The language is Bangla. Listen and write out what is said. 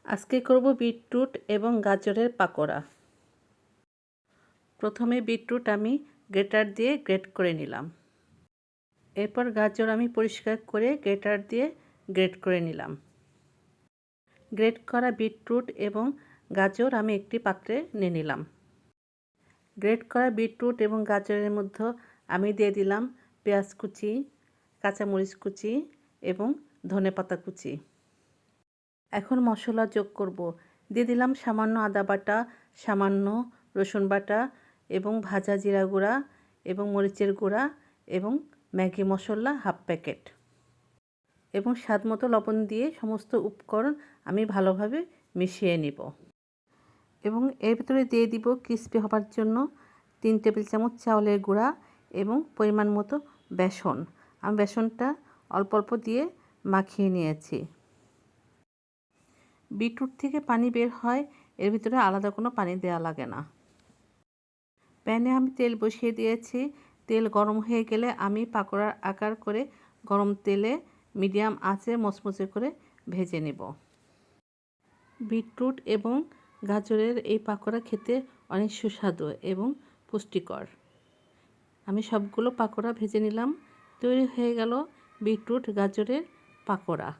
আজকে করব বিটরুট এবং গাজরের পাকোড়া। প্রথমে বিটরুট আমি গ্রেটার দিয়ে গ্রেট করে নিলাম। এরপর গাজর আমি পরিষ্কার করে গ্রেটার দিয়ে গ্রেট করে নিলাম। গ্রেট করা বিটরুট এবং গাজর আমি একটি পাত্রে নিয়ে নিলাম। গ্রেট করা বিটরুট এবং গাজরের মধ্যে আমি দিয়ে দিলাম পেঁয়াজ কুচি, কাঁচামরিচ কুচি এবং ধনেপাতা কুচি। এখন মশলা যোগ করব। দিয়ে দিলাম সামান্য আদা বাটা, সামান্য রসুন বাটা এবং ভাজা জিরা গুঁড়া এবং মরিচের গুঁড়া এবং ম্যাগি মশলা হাফ প্যাকেট এবং স্বাদমতো লবণ দিয়ে সমস্ত উপকরণ আমি ভালোভাবে মিশিয়ে নিব। এবং এর ভিতরে দিয়ে দিব ক্রিস্পি হবার জন্য 3 টেবিল চামচ চাউলের গুঁড়া এবং পরিমাণ মতো বেসন। আমি বেসনটা অল্প অল্প দিয়ে মাখিয়ে নিয়েছি। বিটরুট থেকে পানি বের হয়, এর ভিতরে আলাদা কোনো পানি দেওয়া লাগে না। প্যানে আমি তেল বসিয়ে দিয়েছি। তেল গরম হয়ে গেলে আমি পাকোড়ার আকার করে গরম তেলে মিডিয়াম আঁচে মচমচে করে ভেজে নেব। বিটরুট এবং গাজরের এই পাকোড়া খেতে অনেক সুস্বাদু এবং পুষ্টিকর। আমি সবগুলো পাকোড়া ভেজে নিলাম। তৈরি হয়ে গেল বিটরুট গাজরের পাকোড়া।